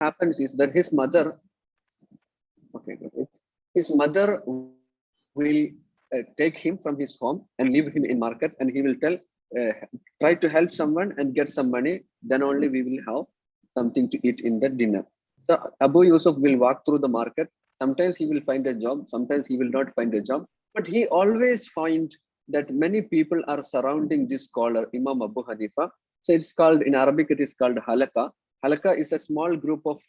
happens is that his mother, okay, okay, his mother will take him from his home and leave him in market, and he will tell, try to help someone and get some money, then only we will have something to eat in the dinner. So Abu Yusuf will walk through the market. Sometimes he will find a job, sometimes he will not find a job, but he always find that many people are surrounding this scholar Imam Abu Hanifa. So it's called, in Arabic it is called halaka. Halaka is a small group of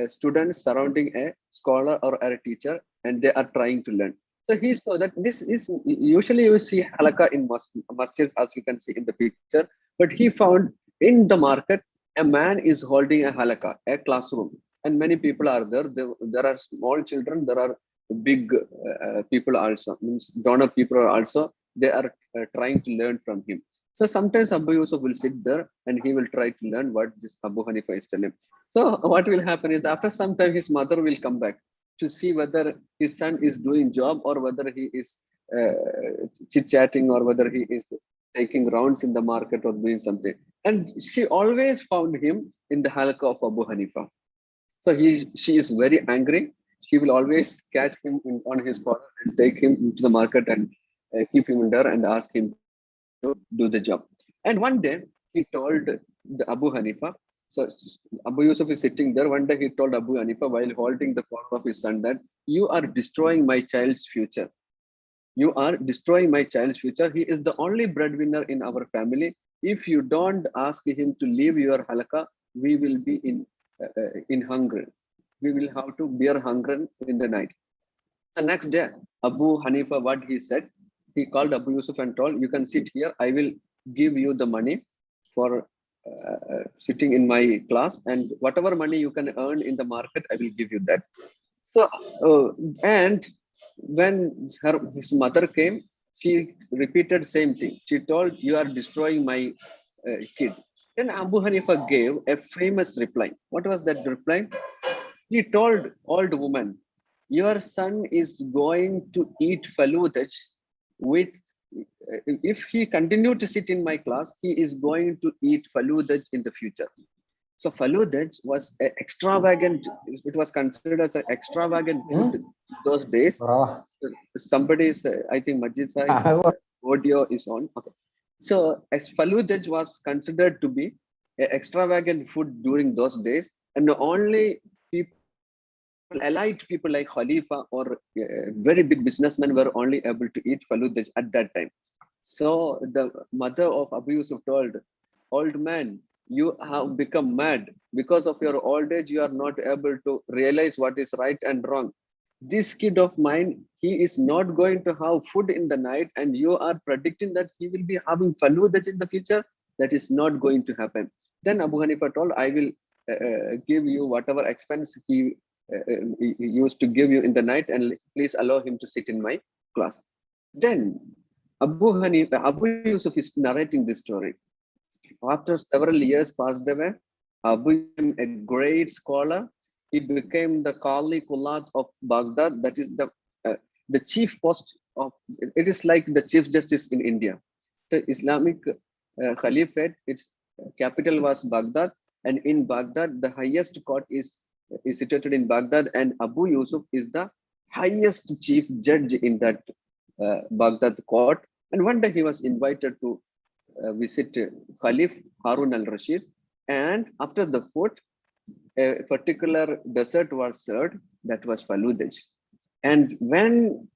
students surrounding a scholar or a teacher, and they are trying to learn. So he saw that this is, usually you see halaka in masjid, as you can see in the picture, but he found in the market a man is holding a halaka, a classroom, and many people are there. There are small children, there are big people also, means grown-up people are also. They are trying to learn from him. So sometimes Abu Yusuf will sit there and he will try to learn what this Abu Hanifa is telling. So what will happen is, after some time his mother will come back to see whether his son is doing job or whether he is chit-chatting or whether he is taking rounds in the market or doing something. And she always found him in the halqa of Abu Hanifa. So she is very angry. She will always catch him on his corner and take him into the market and keep him there and ask him to do the job. And one day he told the Abu Hanifa, so Abu Yusuf is sitting there. One day he told Abu Hanifa while holding the corner of his son that you are destroying my child's future. You are destroying my child's future. He is the only breadwinner in our family. If you don't ask him to leave your halaka, we will be in hunger. We will have to bear hunger in the night. The next day, Abu Hanifa, what he said, he called Abu Yusuf and told, you can sit here. I will give you the money for sitting in my class, and whatever money you can earn in the market, I will give you that. So, and when his mother came, she repeated same thing. She told, you are destroying my kid. Then Abu Hanifa gave a famous reply. What was that reply? He told old woman, your son is going to eat faludaj with, if he continue to sit in my class, he is going to eat faludaj in the future. So faludaj was extravagant. It was considered as an extravagant food those days. Oh, Somebody is, I think Majid Sahib's audio is on. Okay. So as faludaj was considered to be an extravagant food during those days, and only people, elite people like Khalifa or very big businessmen were only able to eat faludaj at that time. So the mother of Abu Yusuf told, old man, you have become mad. Because of your old age, you are not able to realize what is right and wrong. This kid of mine, he is not going to have food in the night, and you are predicting that he will be having faludaj in the future. That is not going to happen. Then Abu Hanifa told, I will give you whatever expense he used to give you in the night, and please allow him to sit in my class. Then Abu Yusuf is narrating this story. After several years passed away, Abu became a great scholar. He became the Qali Kulat of Baghdad. That is the chief post of, it is like the chief justice in India. The Islamic Caliphate, its capital was Baghdad, and in Baghdad, the highest court is situated in Baghdad, and Abu Yusuf is the highest chief judge in that Baghdad court. And one day he was invited to visit Khalif Harun al-Rashid, and after the food, a particular dessert was served, that was faludaj. And when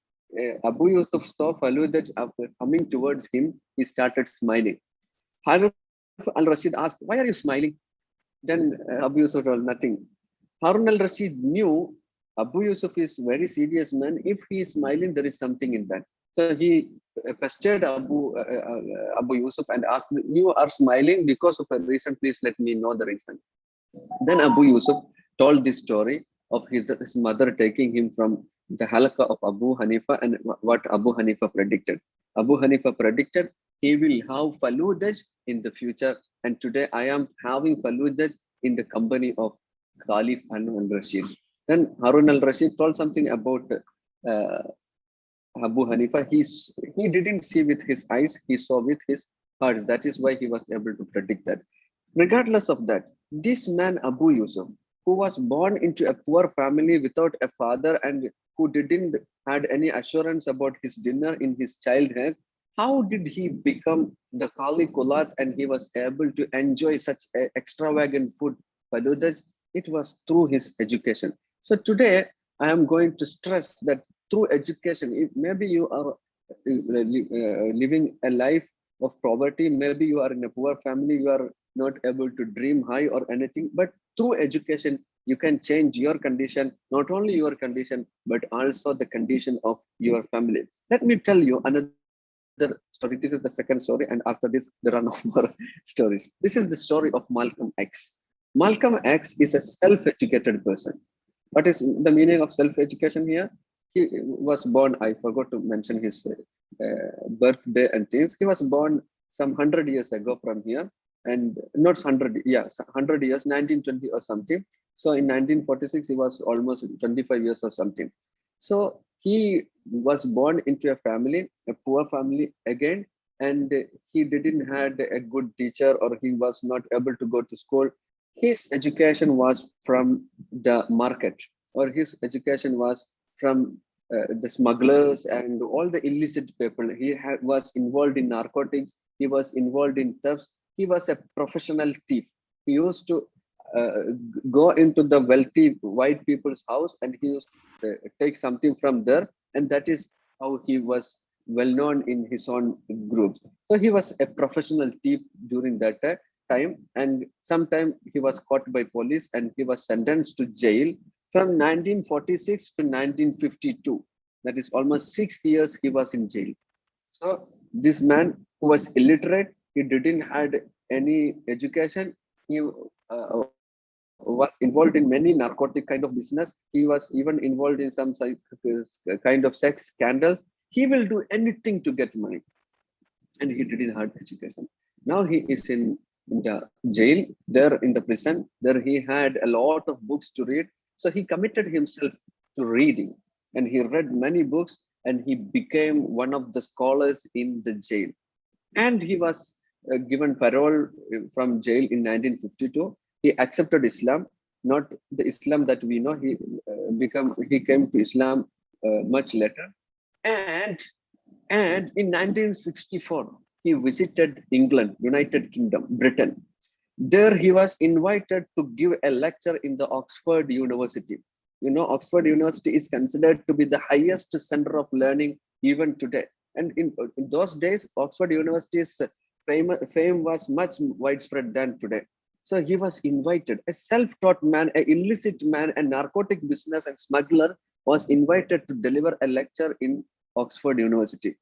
Abu Yusuf saw faludaj after coming towards him, he started smiling. Harun al-Rashid asked, why are you smiling? Then Abu Yusuf told, nothing. Harun al-Rashid knew Abu Yusuf is very serious man. If he is smiling, there is something in that. So he pestered Abu Yusuf and asked, you are smiling because of a reason, please let me know the reason. Then Abu Yusuf told this story of his mother taking him from the halqa of Abu Hanifa and what Abu Hanifa predicted. Abu Hanifa predicted he will have faludaj in the future, and today I am having faludaj in the company of Khalif Harun al-Rashid. Then Harun al-Rashid told something about Abu Hanifa. He didn't see with his eyes, he saw with his heart. That is why he was able to predict that. Regardless of that, this man Abu Yusuf, who was born into a poor family without a father and who didn't had any assurance about his dinner in his childhood, how did he become the Kali Kulat and he was able to enjoy such extravagant food? Baludas, it was through his education. So today I am going to stress that through education, if maybe you are living a life of poverty, maybe you are in a poor family, you are not able to dream high or anything, but through education, you can change your condition, not only your condition, but also the condition of your family. Let me tell you another story. This is the second story, and after this, there are no more stories. This is the story of Malcolm X. Malcolm X is a self-educated person. What is the meaning of self-education here? He was born, I forgot to mention his birthday and things. He was born some 100 years ago from here, and not 100, yeah, 100 years, 1920 or something. So in 1946, he was almost 25 years or something. So he was born into a family, a poor family again, and he didn't had a good teacher, or he was not able to go to school. His education was from the market, or his education was from the smugglers and all the illicit people. He was involved in narcotics. He was involved in thefts. He was a professional thief. He used to go into the wealthy white people's house and he used to take something from there. And that is how he was well known in his own groups. So he was a professional thief during that time. And sometime he was caught by police and he was sentenced to jail from 1946 to 1952. That is almost 6 years he was in jail. So this man who was illiterate, he didn't had any education. He was involved in many narcotic kind of business. He was even involved in some kind of sex scandals. He will do anything to get money, and he didn't have education. Now he is in the jail, there in the prison. There he had a lot of books to read. So he committed himself to reading, and he read many books, and he became one of the scholars in the jail. And he was given parole from jail in 1952. He accepted Islam, not the Islam that we know. He came to Islam much later, and in 1964 he visited England, United Kingdom, Britain. There he was invited to give a lecture in the Oxford University. You know, Oxford University is considered to be the highest center of learning even today. And in those days, Oxford University's fame was much widespread than today. So he was invited, a self-taught man, an illicit man, a narcotic business and smuggler was invited to deliver a lecture in Oxford University.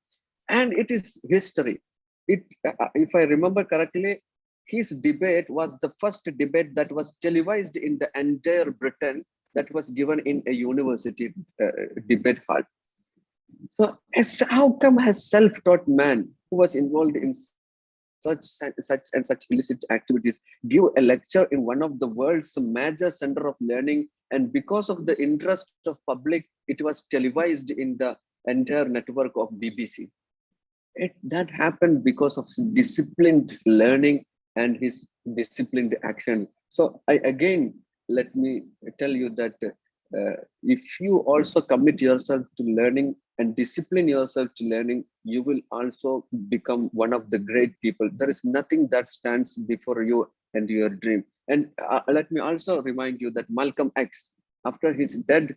And it is history. If I remember correctly, his debate was the first debate that was televised in the entire Britain, that was given in a university debate hall. So how come a self-taught man who was involved in such illicit activities give a lecture in one of the world's major center of learning, and because of the interest of public, it was televised in the entire network of BBC. That happened because of his disciplined learning and his disciplined action. So let me tell you that if you also commit yourself to learning and discipline yourself to learning, you will also become one of the great people. There is nothing that stands before you and your dream. And let me also remind you that Malcolm X, after his death,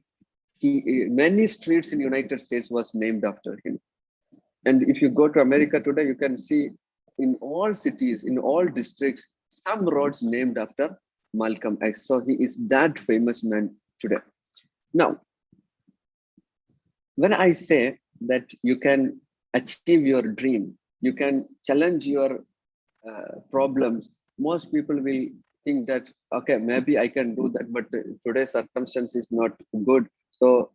many streets in United States was named after him. And if you go to America today, you can see in all cities, in all districts, some roads named after Malcolm X. So he is that famous man today. Now, when I say that you can achieve your dream, you can challenge your problems, most people will think that, okay, maybe I can do that, but today's circumstance is not good. So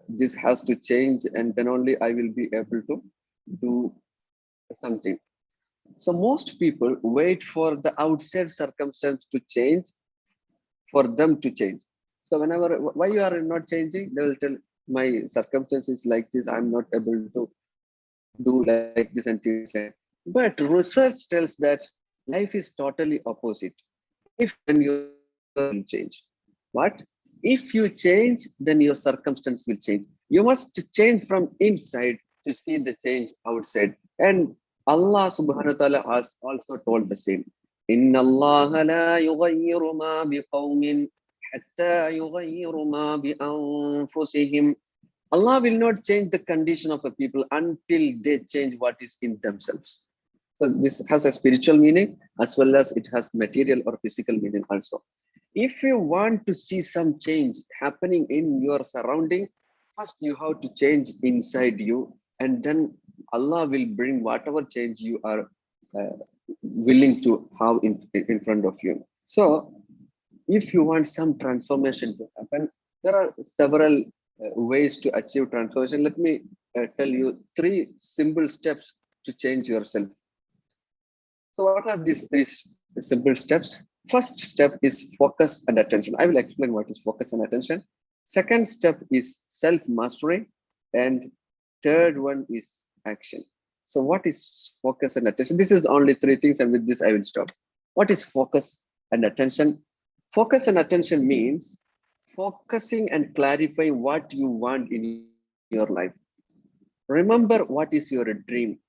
this has to change, and then only I will be able to do something. So most people wait for the outside circumstance to change for them to change. So whenever, why you are not changing, they will tell, my circumstances like this, I'm not able to do like this and things like that. But research tells that life is totally opposite. If when you will change. What? If you change, then your circumstance will change. You must change from inside to see the change outside. And Allah subhanahu wa ta'ala has also told the same. Inna Allah la yughayyiru ma biqawmin hatta yughayyiru ma bi anfusihim. Allah will not change the condition of a people until they change what is in themselves. So this has a spiritual meaning as well as it has material or physical meaning also. If you want to see some change happening in your surrounding, first you have to change inside you, and then Allah will bring whatever change you are uh, willing to have in front of you. So if you want some transformation to happen, there are several ways to achieve transformation. Let me tell you three simple steps to change yourself. So what are these three simple steps? First step is focus and attention. I will explain what is focus and attention. Second step is self-mastery. And third one is action. So what is focus and attention? This is only three things, and with this I will stop. What is focus and attention? Focus and attention means focusing and clarifying what you want in your life. Remember what is your dream.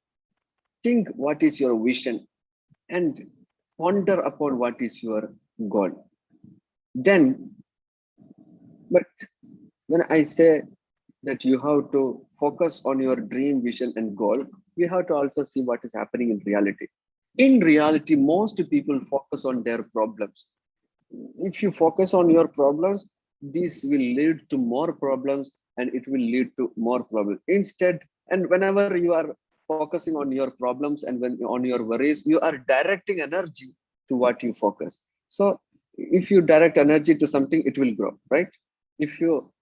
Think what is your vision, and ponder upon what is your goal. Then, but when I say that you have to focus on your dream, vision, and goal, we have to also see what is happening in reality. In reality, most people focus on their problems. If you focus on your problems, this will lead to more problems and it will lead to more problems. Instead, and whenever you are focusing on your problems and when on your worries, you are directing energy to what you focus. So if you direct energy to something, it will grow, right? If you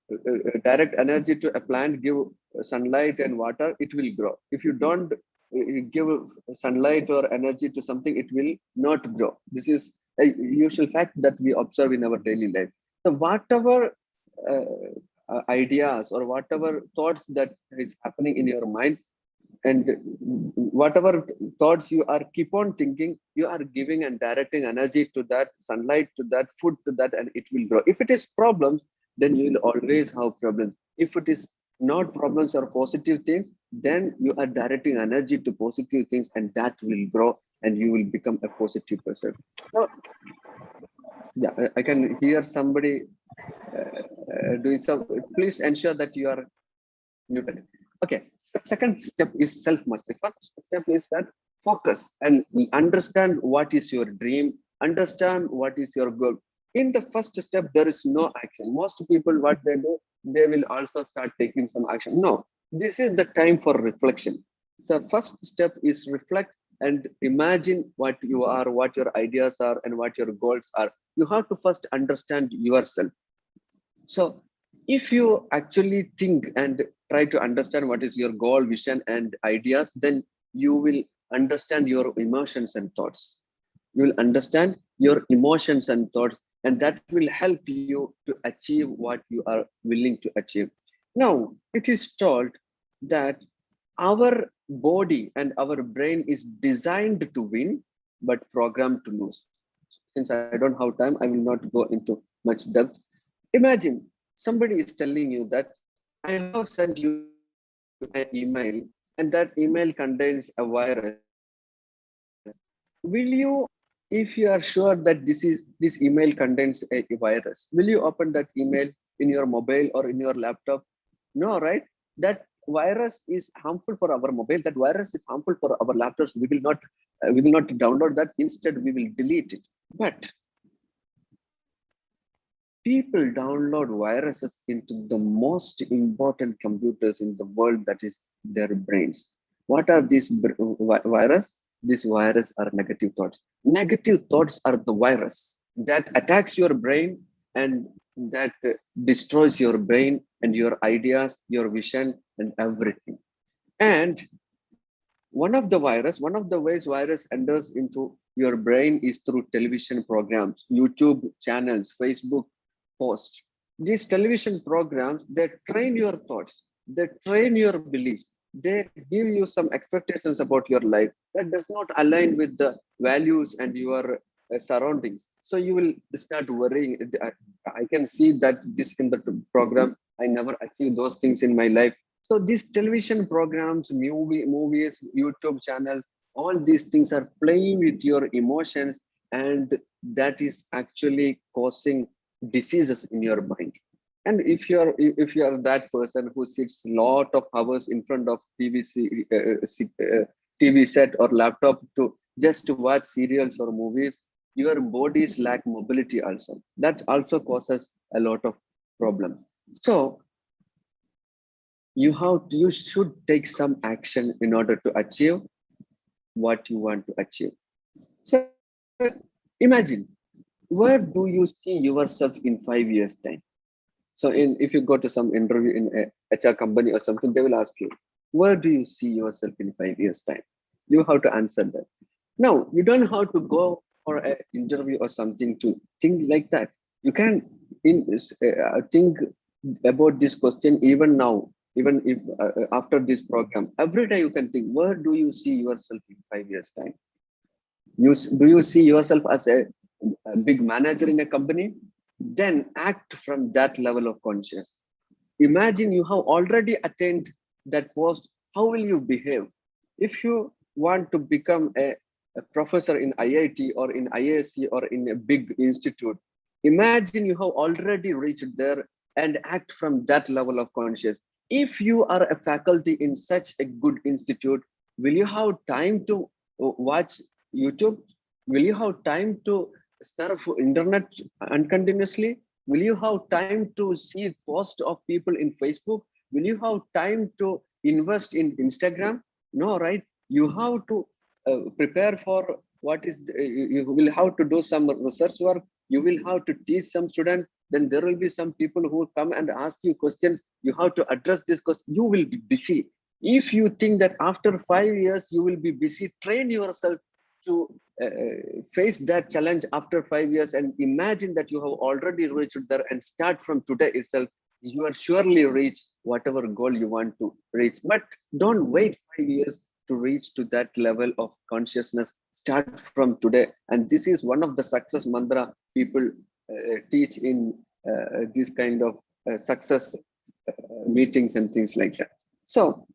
direct energy to a plant, give sunlight and water, it will grow. If you don't give sunlight or energy to something, it will not grow. This is a usual fact that we observe in our daily life. So whatever ideas or whatever thoughts that is happening in your mind, and whatever thoughts you are keep on thinking, you are giving and directing energy to that, sunlight to that, food to that, and it will grow. If it is problems, then you will always have problems. If it is not problems or positive things, then you are directing energy to positive things, and that will grow and you will become a positive person. So yeah, I can hear somebody doing so. Please ensure that you are muted. Okay. Second step is self-mastery. First step is that focus and understand what is your dream, understand what is your goal. In the first step, there is no action. Most people, what they do, they will also start taking some action. No, this is the time for reflection. The first step is reflect and imagine what you are, what your ideas are, and what your goals are. You have to first understand yourself. So if you actually think and try to understand what is your goal, vision, and ideas, then you will understand your emotions and thoughts. You will understand your emotions and thoughts, and that will help you to achieve what you are willing to achieve. Now, it is told that our body and our brain is designed to win, but programmed to lose. Since I don't have time, I will not go into much depth. Imagine somebody is telling you that I have sent you an email and that email contains a virus. Will you, if you are sure that this email contains a virus, will you open that email in your mobile or in your laptop? No, right? That virus is harmful for our mobile. That virus is harmful for our laptops. We will not download that. Instead, we will delete it. But people download viruses into the most important computers in the world, that is their brains. What are these virus? These virus are negative thoughts. Negative thoughts are the virus that attacks your brain and that destroys your brain and your ideas, your vision, and everything. And one of the ways virus enters into your brain is through television programs, YouTube channels, Facebook posts. These television programs, they train your thoughts, they train your beliefs, they give you some expectations about your life that does not align with the values and your surroundings. So you will start worrying. I can see that this in the program, I never achieved those things in my life. So these television programs, movies, YouTube channels, all these things are playing with your emotions, and that is actually causing diseases in your mind. And if you are that person who sits a lot of hours in front of TV set or laptop to just to watch serials or movies, your bodies lack mobility also. That also causes a lot of problem. So you should take some action in order to achieve what you want to achieve. So imagine, where do you see yourself in 5 years time? So if you go to some interview in a HR company or something, they will ask you, where do you see yourself in 5 years time? You have to answer that. Now, you don't have to go for an interview or something to think like that. You can think about this question even now, even if after this program. Every day you can think, where do you see yourself in 5 years time? Do you see yourself as a big manager in a company? Then act from that level of conscious. Imagine you have already attained that post. How will you behave? If you want to become a professor in IIT or in ISC or in a big institute, imagine you have already reached there and act from that level of conscious. If you are a faculty in such a good institute, will you have time to watch YouTube? Will you have time to surf internet uncontinuously? Will you have time to see posts of people in Facebook? Will you have time to invest in Instagram? No, right? You have to prepare for what is, you will have to do some research work. You will have to teach some students. Then there will be some people who come and ask you questions. You have to address this question. You will be busy. If you think that after 5 years, you will be busy, train yourself to face that challenge after 5 years, and imagine that you have already reached there, and start from today itself. You are surely reach whatever goal you want to reach, but don't wait 5 years to reach to that level of consciousness. Start from today. And this is one of the success mantra people teach in this kind of success meetings and things like that. So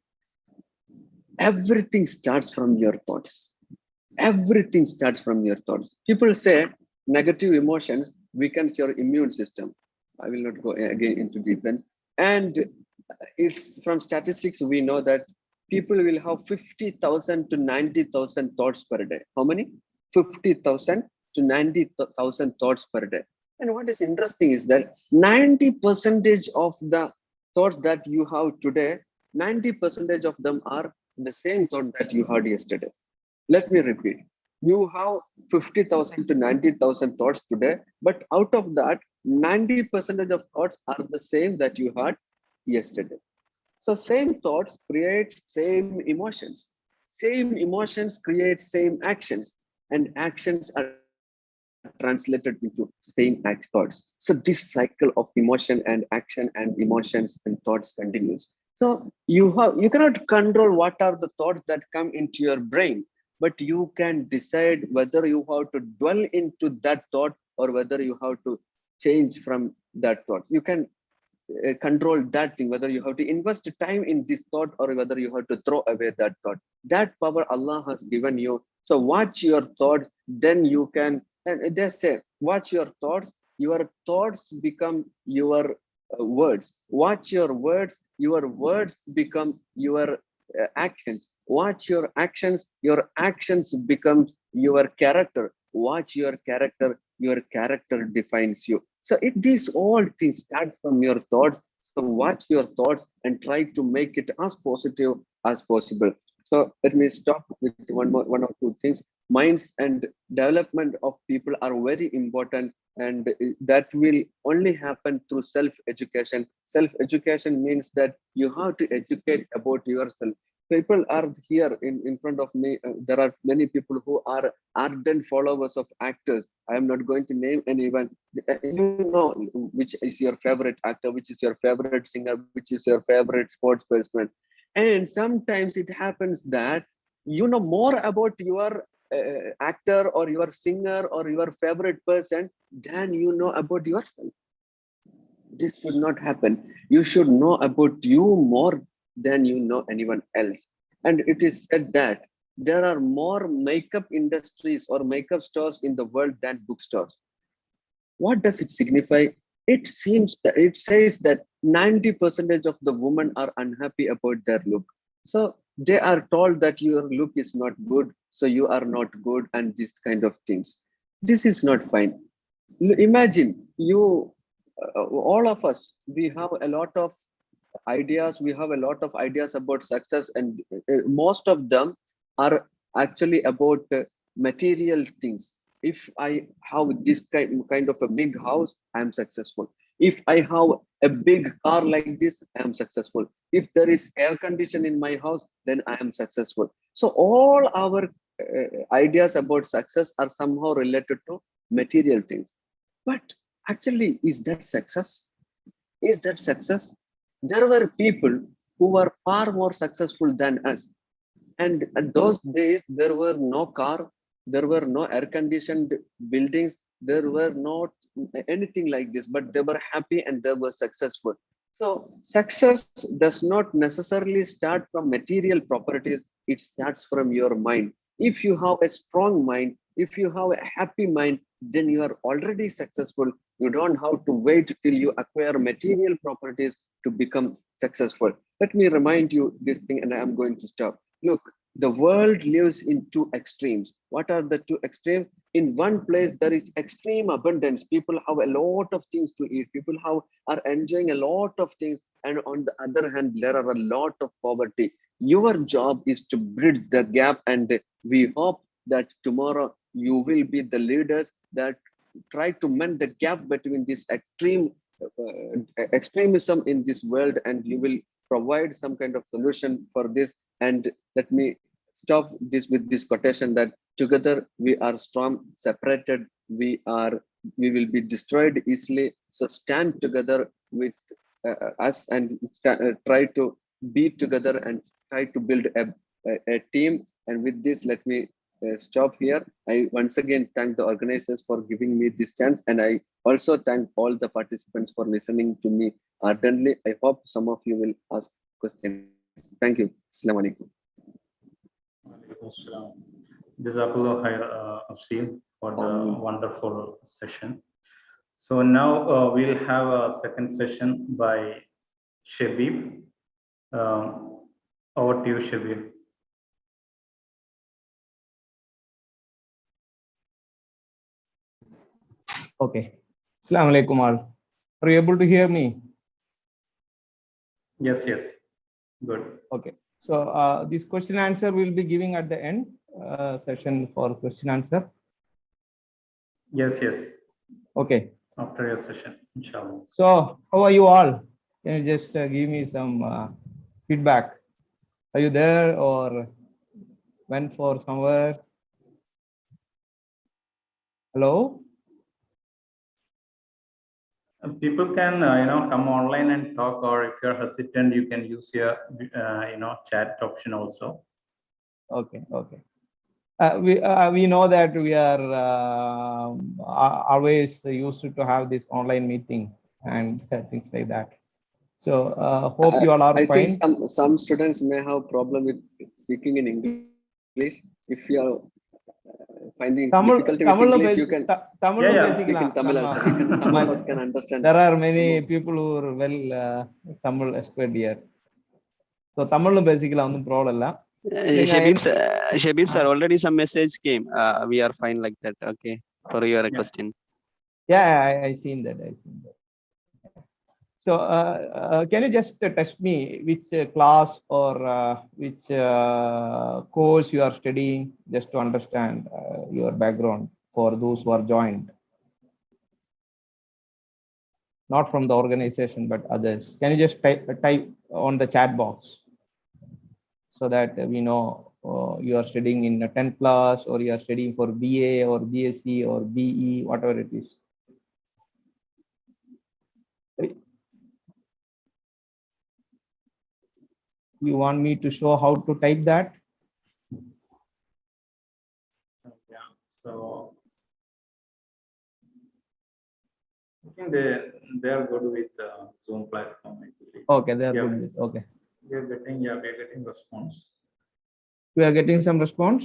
everything starts from your thoughts. Everything starts from your thoughts. People say negative emotions weakens your immune system. I will not go again into depth. And it's from statistics, we know that people will have 50,000 to 90,000 thoughts per day. How many? 50,000 to 90,000 thoughts per day. And what is interesting is that 90% of the thoughts that you have today, 90% of them are the same thought that you had yesterday. Let me repeat. You have 50,000 to 90,000 thoughts today, but out of that, 90% of thoughts are the same that you had yesterday. So same thoughts create same emotions. Same emotions create same actions, and actions are translated into same thoughts. So this cycle of emotion and action and emotions and thoughts continues. So you cannot control what are the thoughts that come into your brain, but you can decide whether you have to dwell into that thought or whether you have to change from that thought. You can control that thing, whether you have to invest time in this thought or whether you have to throw away that thought. That power Allah has given you. So watch your thoughts, then you can, and they say, watch your thoughts become your words. Watch your words become your actions. Watch your actions becomes your character. Watch your character defines you. So these all things start from your thoughts. So watch your thoughts and try to make it as positive as possible. So let me stop with one or two things. Minds and development of people are very important, and that will only happen through self-education. Self-education means that you have to educate about yourself. People are here in front of me. There are many people who are ardent followers of actors. I am not going to name anyone. You know which is your favorite actor, which is your favorite singer, which is your favorite sports person. And sometimes it happens that you know more about your actor or your singer or your favorite person than you know about yourself. This should not happen. You should know about you more than you know anyone else. And it is said that there are more makeup industries or makeup stores in the world than bookstores. What does it signify? It seems that it says that 90% of the women are unhappy about their look. So they are told that your look is not good, so you are not good, and this kind of things. This is not fine. Imagine you, all of us, we have a lot of ideas. We have a lot of ideas about success, and most of them are actually about material things. If I have this kind of a big house, I am successful. If I have a big car like this, I am successful. If there is air condition in my house, then I am successful. So all our ideas about success are somehow related to material things. But actually, is that success? Is that success? There were people who were far more successful than us. And at those days, there were no car, there were no air conditioned buildings, there were not anything like this, but they were happy and they were successful. So, success does not necessarily start from material properties, it starts from your mind. If you have a strong mind, if you have a happy mind, then you are already successful. You don't have to wait till you acquire material properties to become successful. Let me remind you this thing, and I am going to stop. Look, the world lives in two extremes. What are the two extremes? In one place, there is extreme abundance. People have a lot of things to eat. People are enjoying a lot of things. And on the other hand, there are a lot of poverty. Your job is to bridge the gap. And we hope that tomorrow you will be the leaders that try to mend the gap between this extremism in this world, and you will provide some kind of solution for this. And let me stop this with this quotation that together we are strong, separated we will be destroyed easily. So stand together with us, and try to be together and try to build a team. And with this, let me stop here. I once again thank the organizers for giving me this chance, and I also thank all the participants for listening to me ardently. I hope some of you will ask questions. Thank you. Assalamu alaikum. Jazakallah khair, Afsil, for the wonderful session. So now we'll have a second session by Shabib. Over to you, Shabib. Okay. Assalamu alaikum all. Are you able to hear me? Yes, yes. Good. Okay. So this question answer will be giving at the end session for question answer. Yes, yes. Okay. After your session, inshallah. So how are you all? Can you just give me some feedback? Are you there or went for somewhere? Hello? People can come online and talk, or if you're hesitant, you can use your chat option also. Okay, okay. We know that we are always used to have this online meeting and things like that. So hope you all are I fine. think some students may have problem with speaking in English. If you are finding difficulty with English, you can speak in Tamil also. Some of us can understand. There are many people who are well Tamil expert here. So Tamil basically no problem. Shabib sir, already some message came. We are fine like that. Okay, for your question. Yeah, I seen that. So can you just test me which class or which course you are studying, just to understand your background for those who are joined? Not from the organization, but others. Can you just type on the chat box so that we know you are studying in a 10th class, or you are studying for BA or BSc or BE, whatever it is. You want me to show how to type that? So I think they are good with Zoom platform actually. Okay, they are Yeah. good. Okay. We're getting response. We are getting some response.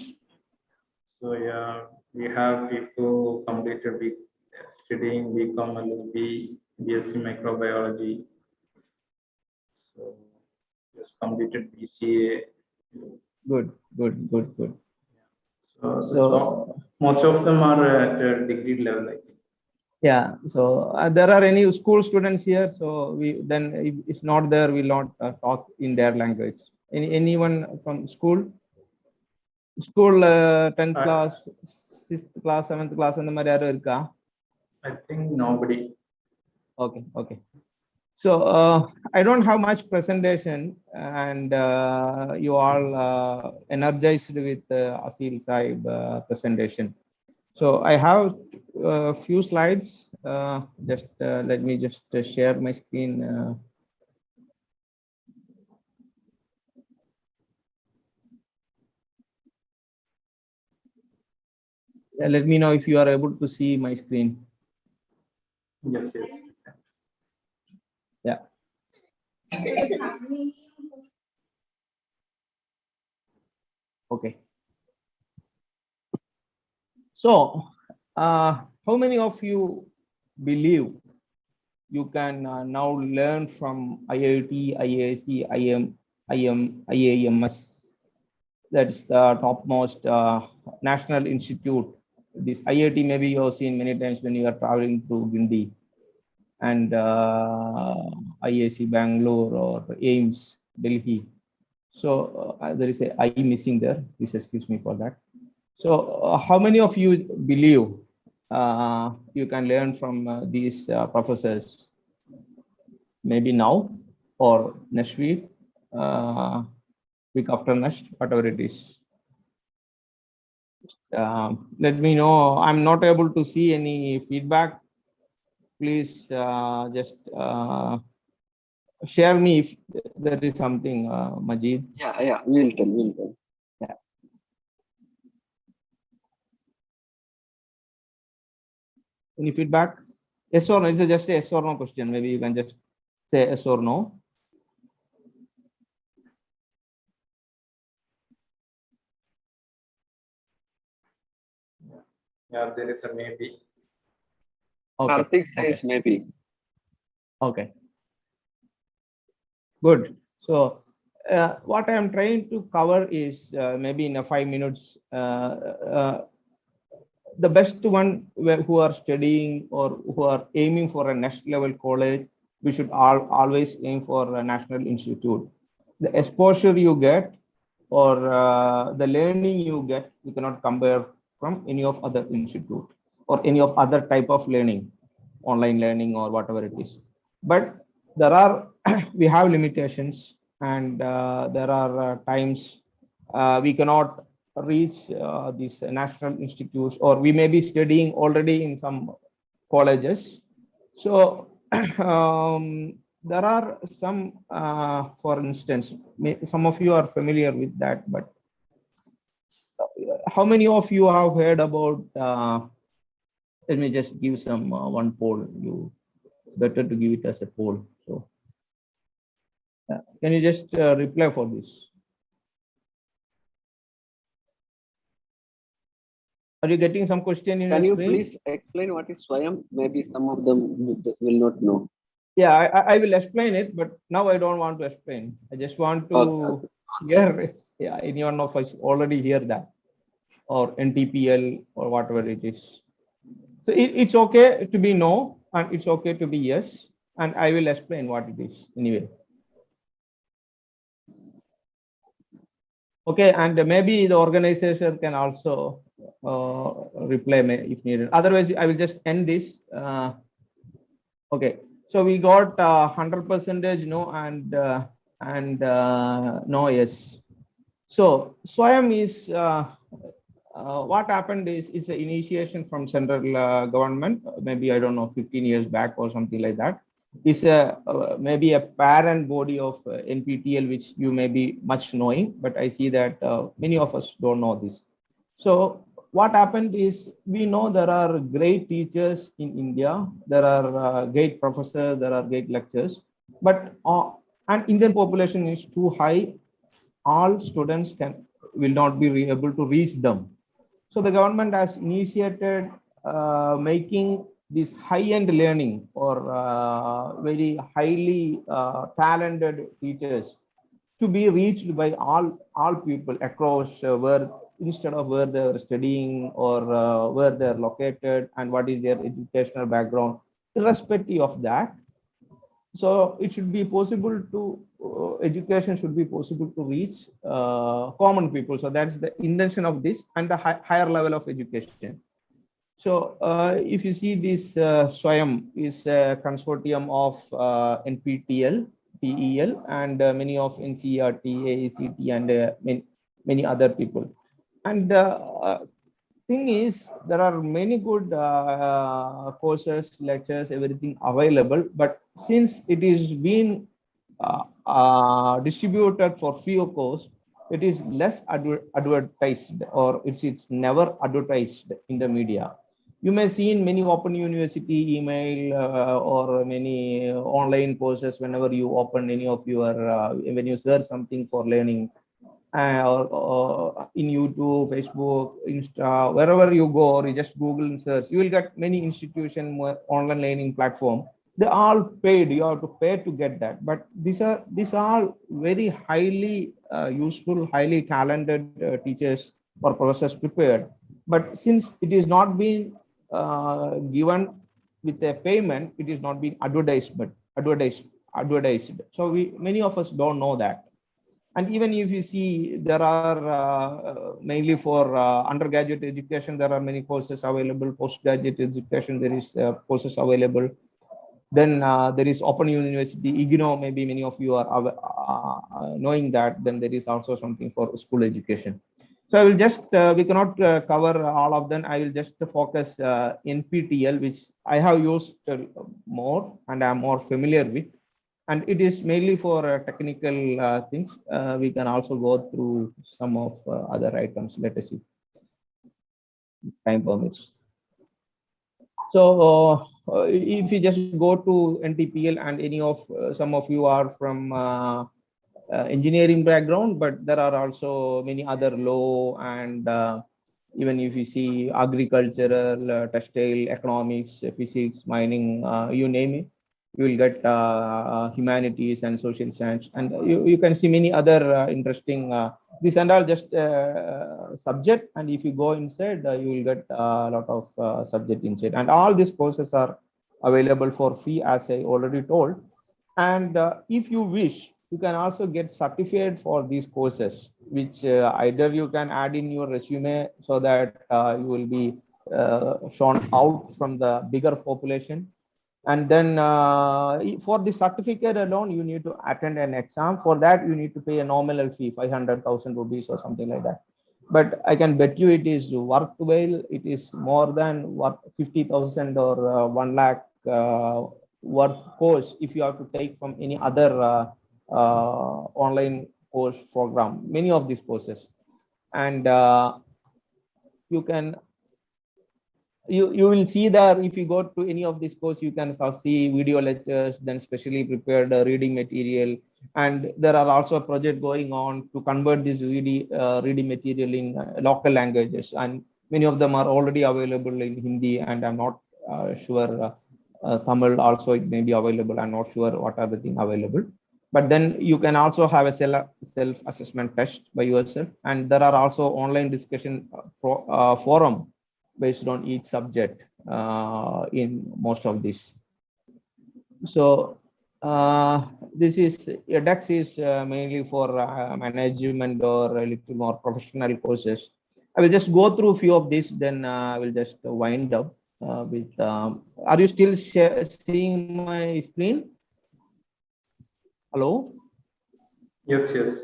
So yeah, we have people completed with studying BCom LLB, BSc microbiology. So just completed BCA. Good. So So most of them are at a degree level, I think. yeah. So there are any school students here? So we then if it's not there, we'll not talk in their language. Anyone from school? School 10th class, 6th class, 7th class, and the Mariara. I think nobody. Okay. So I don't have much presentation, and you all energized with Asil Saib presentation. So I have a few slides. Just let me just share my screen. Let me know if you are able to see my screen. Yes. Yeah. Okay. So, how many of you believe you can now learn from IIT, IAC, IAMS? That's the topmost national institute. This IIT maybe you have seen many times when you are traveling through Gindi, and IAC Bangalore or AIMS Delhi. So there is a I missing there. Please excuse me for that. So how many of you believe you can learn from these professors? Maybe now or next week, week after next, whatever it is. Let me know. I'm not able to see any feedback. Please just share me if there is something, Majid. Yeah, we'll tell. Yeah. Any feedback? Yes or no? It's just a yes or no question. Maybe you can just say yes or no. Yeah, there is a maybe. Okay. Karthik says maybe. Okay. Good. So what I am trying to cover is maybe in a 5 minutes, the best one who are studying or who are aiming for a next level college, we should always aim for a national institute. The exposure you get or the learning you get, you cannot compare from any of other institute or any of other type of learning, online learning or whatever it is. But there are we have limitations, and there are times we cannot reach these national institutes, or we may be studying already in some colleges. So there are some, for instance, some of you are familiar with that, but how many of you have heard about, let me just give some one poll. It's better to give it as a poll. So can you just reply for this? Are you getting some question in Can your you screen? please explain what is Swayam? Maybe some of them will not know. Yeah, I will explain it, but now I don't want to explain. I just want to hear. Yeah, anyone of us already hear that, or NTPL or whatever it is. So it's okay to be no, and it's okay to be yes, and I will explain what it is anyway. Okay, and maybe the organization can also reply if needed. Otherwise, I will just end this. Okay, so we got 100% no and no yes. So Swayam is what happened is it's an initiation from central government. Maybe I don't know 15 years back or something like that. It's a maybe a parent body of NPTEL, which you may be much knowing, but I see that many of us don't know this. So what happened is, we know there are great teachers in India, there are great professors, there are great lectures, but and Indian population is too high. All students will not be able to reach them. So the government has initiated making this high-end learning or very highly talented teachers to be reached by all people across where, instead of where they are studying or where they are located and what is their educational background, irrespective of that. So it should be possible to education should be possible to reach common people. So that's the intention of this, and the higher level of education. So if you see this, Swayam is a consortium of NPTEL, PEL, and many of NCERT, AICT, and many other people. And the thing is, there are many good courses, lectures, everything available. But since it is being distributed for free of course, it is less advertised, or it's never advertised in the media. You may see in many open university email or many online courses, whenever you open any of your when you search something for learning, or in YouTube, Facebook, Insta, wherever you go, or you just Google and search, you will get many institution online learning platform. They all paid. You have to pay to get that. But these are very highly useful, highly talented teachers or professors prepared. But since it is not being given with a payment, it is not being advertised. So many of us don't know that. And even if you see, there are mainly for undergraduate education, there are many courses available. Postgraduate education, there is courses available. Then there is Open University, IGNOU, maybe many of you are knowing that. Then there is also something for school education. So I will just, we cannot cover all of them. I will just focus NPTEL, which I have used more and I'm more familiar with. And it is mainly for technical things. We can also go through some of other items. Let us see. Time permits. So if you just go to NTPL, and any of some of you are from engineering background, but there are also many other law, and even if you see agricultural, textile, economics, physics, mining, you name it, you will get humanities and social science, and you can see many other interesting this and all just subject. And if you go inside, you will get a lot of subject inside, and all these courses are available for free, as I already told. And if you wish, you can also get certificate for these courses, which either you can add in your resume, so that you will be shown out from the bigger population. And then for the certificate alone, you need to attend an exam. For that, you need to pay a nominal fee, 500,000 rupees or something like that. But I can bet you it is worthwhile. It is more than what 50,000 or 1 lakh worth course if you have to take from any other online course program, many of these courses. And you can you will see that if you go to any of these courses, you can see video lectures, then specially prepared reading material. And there are also projects going on to convert this reading material in local languages, and many of them are already available in Hindi, and I'm not sure Tamil also it may be available. I'm not sure what are the things available. But then you can also have a self-assessment test by yourself, and there are also online discussion forum based on each subject in most of this. So this is edX is mainly for management or a little more professional courses. I will just go through a few of these, then I will just wind up with. Are you still seeing my screen? Hello? Yes, yes.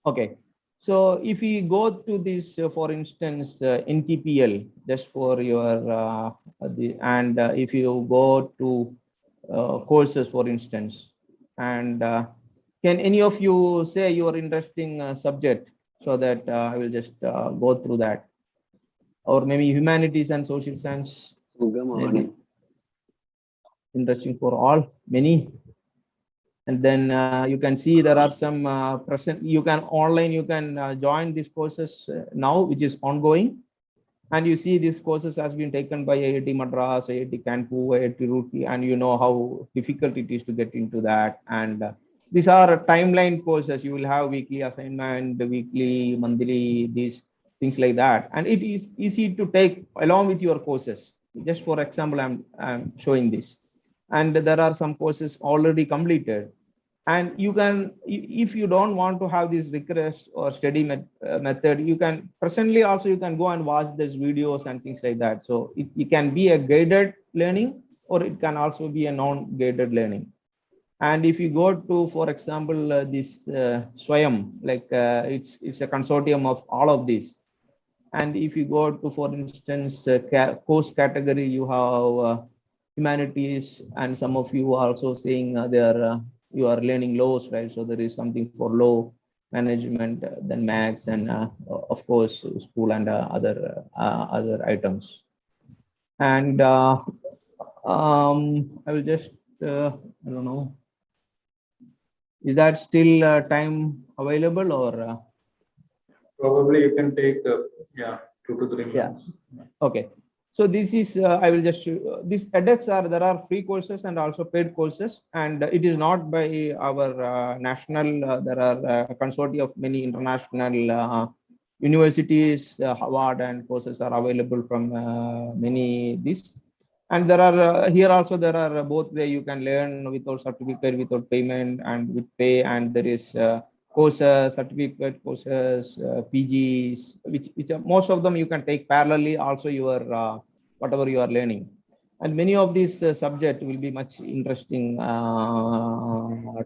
Okay. So if we go to this, for instance, NTPL, just for your, if you go to courses, for instance, and can any of you say your interesting subject, so that I will just go through that. or maybe humanities and social science. Maybe interesting for all, many. And then you can see there are some present, you can online, you can join these courses now, which is ongoing. And you see these courses has been taken by IIT Madras, IIT Kanpur, IIT Roorkee, and you know how difficult it is to get into that. And these are timeline courses. You will have weekly assignment, weekly, monthly, these things like that. And it is easy to take along with your courses. Just for example, I'm showing this. And there are some courses already completed. And you can, if you don't want to have this rigorous or study method, you can presently also you can go and watch these videos and things like that. So it can be a guided learning, or it can also be a non-guided learning. And if you go to, for example, this Swayam, like it's a consortium of all of these. And if you go to, for instance, course category, you have humanities, and some of you are also saying you are learning laws, right? So there is something for law management, then maths, and of course school and other items. And I will just I don't know, is that still time available, or Probably you can take, yeah, 2 to 3 minutes. okay. So this is, I will just, these edX there are free courses and also paid courses, and it is not by our national, there are a consortium of many international universities, Harvard, and courses are available from many these. And there are, here also there are both way you can learn without certificate, without payment, and with pay, and there is courses, certificate courses, PGs, which are, most of them you can take parallelly also your whatever you are learning. And many of these subjects will be much interesting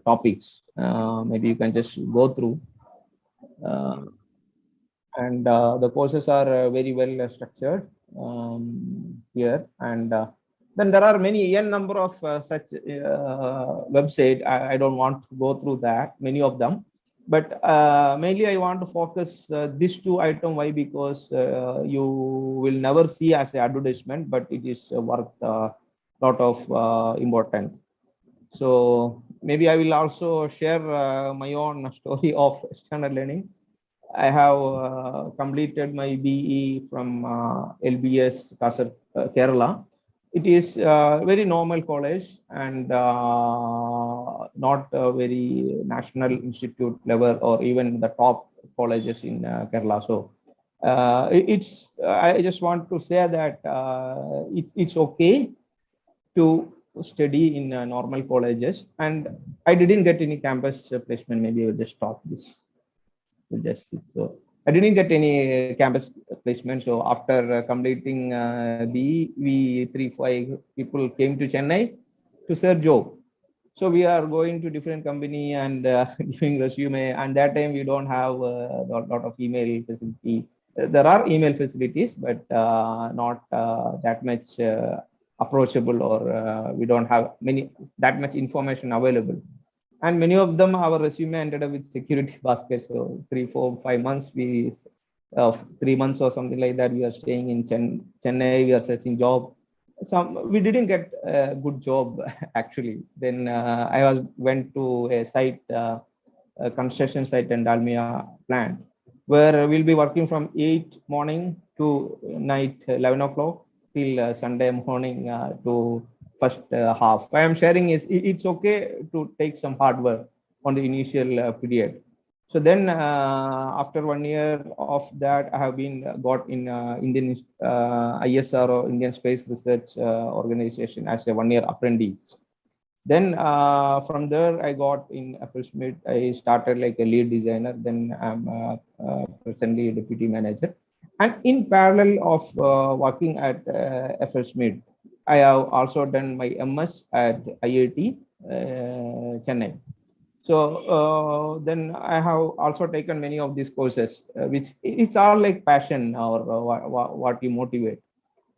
topics. Maybe you can just go through. And the courses are very well structured here. And then there are many number of such website. I don't want to go through that, many of them. But mainly I want to focus these two items. Why? Because you will never see as an advertisement, but it is worth a lot of important. So maybe I will also share my own story of external learning. I have completed my BE from LBS Kerala. It is a very normal college, and not a very national institute level or even the top colleges in Kerala. So I just want to say that it's okay to study in normal colleges, and I didn't get any campus placement. Maybe I will just stop this. So I didn't get any campus placement. So after completing BE, we 3-5 people came to Chennai to search job. So we are going to different company and giving resume. And that time we don't have a lot of email facility. There are email facilities, but not that much approachable, or we don't have that much information available. And many of them, our resume ended up with security basket. So 3, 4, 5 months, 3 months or something like that, we are staying in Chennai, we are searching job. We didn't get a good job actually. Then I went to a site, a construction site in Dalmia plant, where we'll be working from 8 morning to night 11 o'clock till Sunday morning to first half. Why I'm sharing is it's okay to take some hard work on the initial period. So then after 1 year of that, I have been got in Indian ISR, or Indian Space Research Organization, as a 1-year apprentice. Then from there, I got in FLSmith. I started like a lead designer. Then I'm presently a deputy manager. And in parallel of working at FLSmith, I have also done my MS at IIT Chennai. So then I have also taken many of these courses, which it's all like passion, or what you motivate.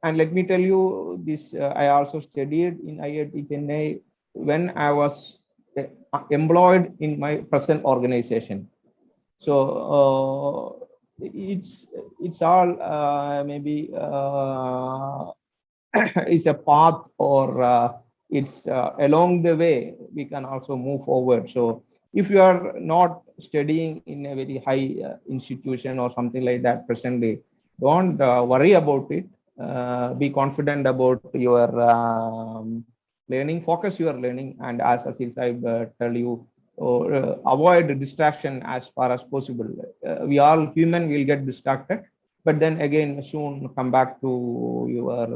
And let me tell you this, I also studied in IIT Chennai when I was employed in my present organization. So it's all maybe is a path, or it's along the way we can also move forward. So if you are not studying in a very high institution or something like that presently, don't worry about it. Be confident about your learning, focus your learning, and as Asil Saib tell you, or avoid distraction as far as possible. We all human will get distracted, but then again soon come back to your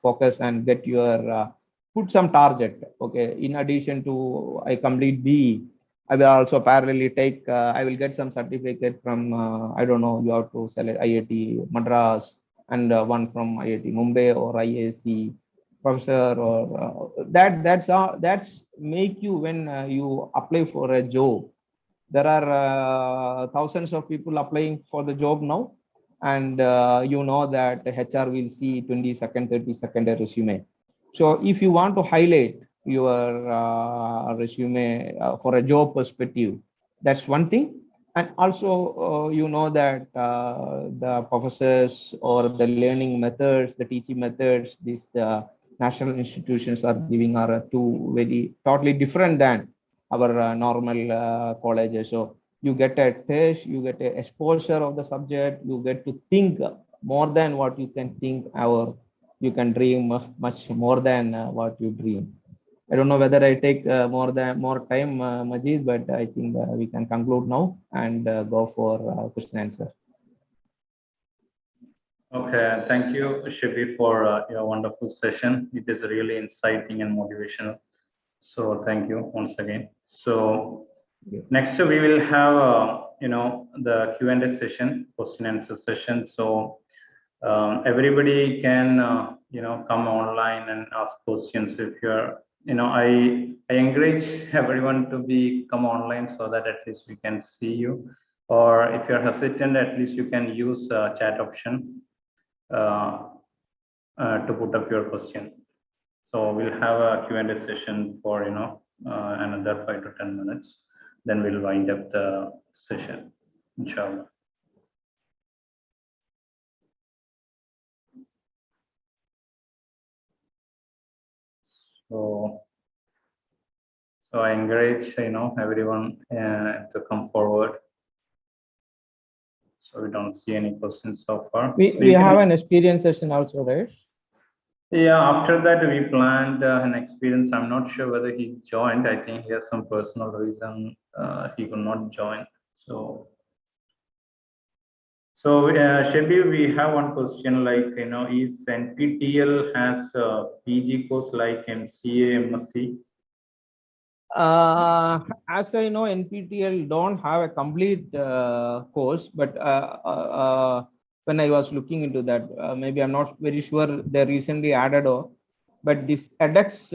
focus and get your put some target. Okay, in addition to I complete B, I will also parallelly take I will get some certificate from I don't know, you have to select IIT Madras, and one from IIT Mumbai or IAC professor, or that's make you when you apply for a job. There are thousands of people applying for the job now, and you know that the HR will see 20-second, 30-second resume. So if you want to highlight your resume for a job perspective, that's one thing. And also, you know that the professors or the learning methods, the teaching methods, these national institutions are giving are two very totally different than our normal colleges. So you get a taste, you get a exposure of the subject, you get to think more than what you can think, or you can dream much more than what you dream. I don't know whether I take more time, Majid, but I think we can conclude now and go for question answer. Okay, thank you, Shibi, for your wonderful session. It is really inciting and motivational. So thank you once again. So next we will have the Q&A session, question answer session. So everybody can come online and ask questions. If you're I encourage everyone to come online so that at least we can see you. Or if you're hesitant, at least you can use chat option to put up your question. So we'll have a Q&A session for another 5 to 10 minutes. Then we'll wind up the session, inshallah. So I encourage everyone to come forward. So we don't see any questions so far. We have an experience session also, right? Yeah, after that we planned an experience. I'm not sure whether he joined. I think he has some personal reason he could not join. So Shabi, we have one question like, is NPTEL has a PG course like MCA, MSc? As I know, NPTEL don't have a complete course, but when I was looking into that, maybe I'm not very sure they recently added or, but this edX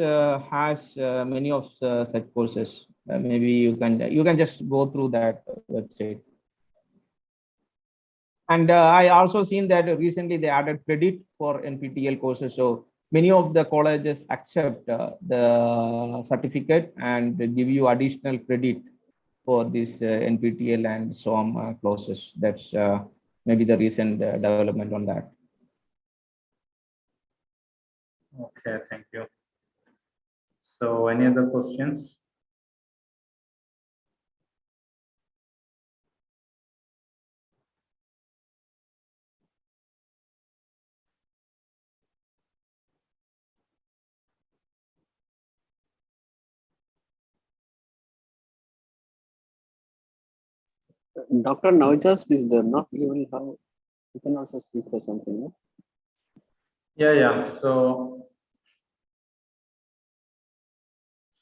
has many of such courses. Maybe you can just go through that website. And I also seen that recently they added credit for NPTEL courses. So many of the colleges accept the certificate and give you additional credit for this NPTEL and SOM courses. That's maybe the recent development on that. Okay, thank you. So any other questions? Dr. Naujas is there, no? You can also speak for something, no? Yeah. So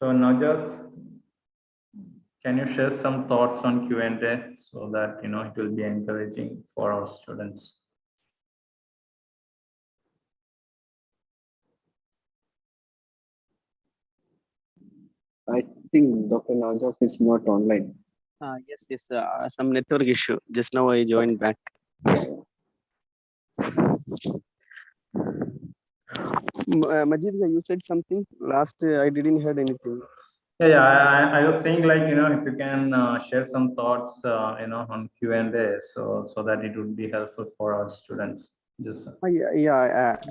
Naujas, can you share some thoughts on Q&A so that it will be encouraging for our students? I think Dr. Naujas is not online. Yes, some network issue. Just now I joined back. Majid, you said something last. I didn't hear anything. Yeah, I was saying, like, if you can share some thoughts, on Q&A, so that it would be helpful for our students. Just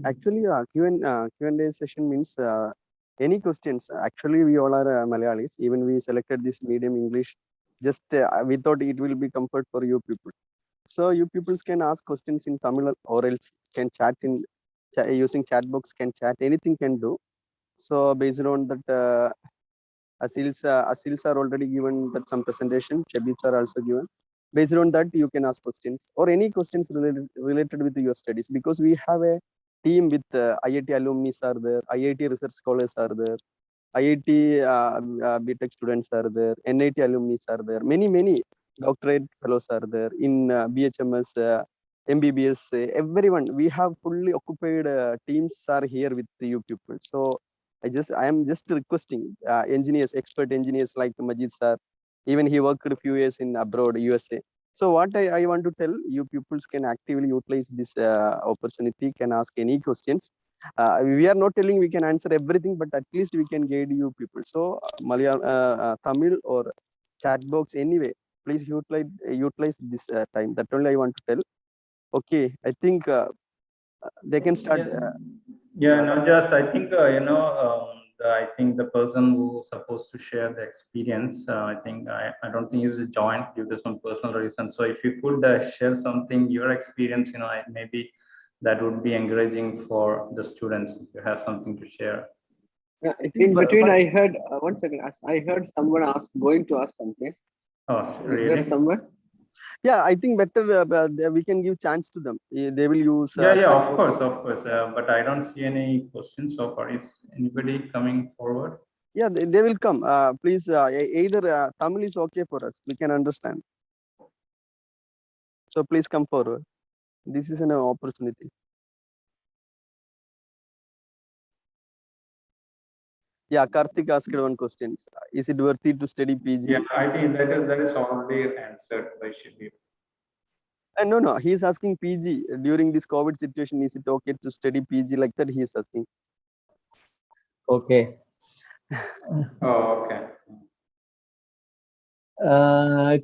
Actually, Q&A session means any questions. Actually, we all are Malayalis. Even we selected this medium English. Just we thought it will be comfort for you people. So you people can ask questions in Tamil or else can chat in using chat box. Can chat anything can do. So based on that, Asils are already given that some presentation. Shabibs are also given. Based on that, you can ask questions or any questions related with your studies, because we have a team with IIT alumni are there, IIT research scholars are there, IIT BTech students are there, NIT alumni are there, many doctorate fellows are there in BHMS, MBBS, everyone. We have fully occupied teams are here with you people. So I am just requesting engineers, expert engineers like Majid sir. Even he worked a few years in abroad, USA. So what I want to tell you, pupils can actively utilize this opportunity, can ask any questions. We are not telling we can answer everything, but at least we can guide you people. So Malayalam, Tamil or chat box anyway, please utilize this time. That only I want to tell. Okay, I think they can start. Not just, I think, I think the person who's supposed to share the experience, I don't think he's joined due to some personal reason. So if you could share something, your experience, maybe that would be encouraging for the students if you have something to share. Yeah, in between, I heard, one second, I heard someone going to ask something. Oh, Is really? there someone? Yeah, I think better we can give chance to them. They will use. Of course. But I don't see any questions so far. Is anybody coming forward? Yeah, they will come. Please, either Tamil is okay for us. We can understand. So please come forward. This is an opportunity. Yeah, Karthik asked one question. Is it worthy to study PG? Yeah, I think that is already answered by Shibir. No. He is asking PG during this COVID situation. Is it okay to study PG like that? He is asking. Okay. Oh, okay.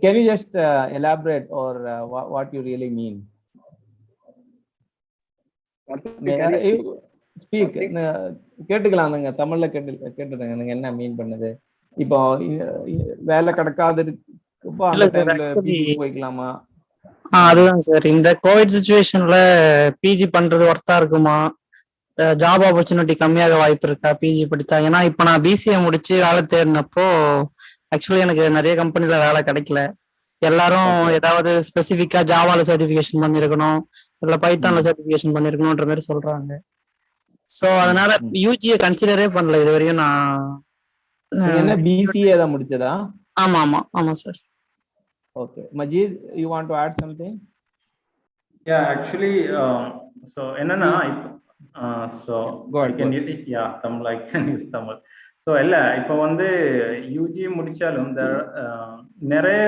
Can you just elaborate or what you really mean? Speak. கேட்டுக்கலாம் நீங்க தமிழ்ல கேட்டுடுங்க நீங்க என்ன மீன் பண்ணுது இப்போ வேலை கிடைக்காத அந்த டைம்ல பிஜி போய்க்கலாமா? அதுதான் சார், இந்த கோவிட் சிச்சுவேஷன்ல பிஜி பண்றது ஒர்த்தா இருக்குமா, ஜாப் ஆப்பர்ச்சுனிட்டி கம்மியாக வாய்ப்பு இருக்கா பிஜி படிச்சா? ஏன்னா இப்ப நான் பிசிஏ முடிச்சு வேலை தேடினப்போ ஆக்சுவலி எனக்கு நிறைய கம்பெனில வேலை கிடைக்கல. எல்லாரும் ஏதாவது ஸ்பெசிபிக்கா ஜாவால சர்டிபிகேஷன் பண்ணிருக்கணும், இல்ல பைத்தான்ல சர்டிபிகேஷன் பண்ணிருக்கணும்ன்ற மாதிரி சொல்றாங்க. சோ அதனால யூஜியை கன்சிடரே பண்ணல இது வரையும். நான் என்ன பிசிஏ தான் முடிச்சதா? ஆமா sir. Okay, Majid, you want to add something? Yeah, actually, so enna so go ahead, I can use it. Yeah, Tamil, I can use Tamil. So ella ipo vande UG mudichaalum there நிறைய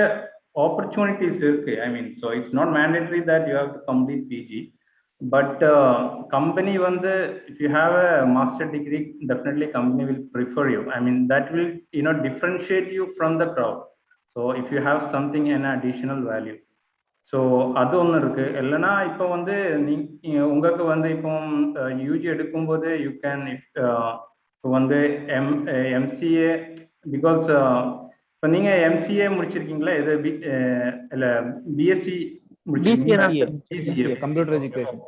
opportunities irukku. I mean, so it's not mandatory that you have to complete PG, but company vande if you have a master degree, definitely company will prefer you. I mean, that will differentiate you from the crowd. So if you have something an additional value, so அது ஒன்று இருக்கு. இல்லைன்னா இப்போ வந்து உங்களுக்கு வந்து இப்போ UG எடுக்கும்போது யூ கேன் இப்போ வந்து எம்சிஏ பிகாஸ் இப்போ நீங்க எம்சிஏ முடிச்சிருக்கீங்களா? இது இல்லை பிஎஸ்சி முடிச்சிருக்கீங்களா? Computer education.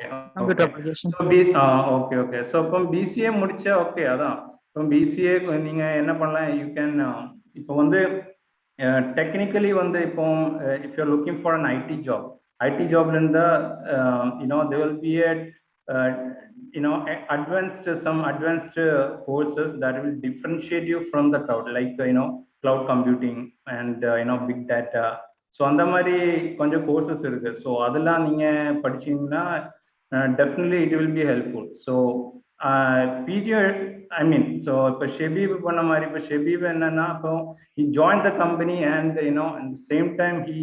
ஓகே. ஸோ இப்போ பிசிஏ முடிச்சா ஓகே, அதான் இப்போ பிசிஏ நீங்க என்ன பண்ணலாம், யூ கேன் இப்போ வந்து technically வந்து இப்போ if you're looking for an IT job linda there will be a some advanced courses that will differentiate you from the crowd, like cloud computing and big data. So அந்த மாதிரி கொஞ்சம் courses இருக்கு. So அதெல்லாம் நீங்க படிச்சீங்கன்னா definitely it will be helpful. So PG, I mean, so இப்போ ஷெபீப் பண்ண மாதிரி, இப்போ ஷெபீப் என்னன்னா, இப்போ he joined the company and at the same time he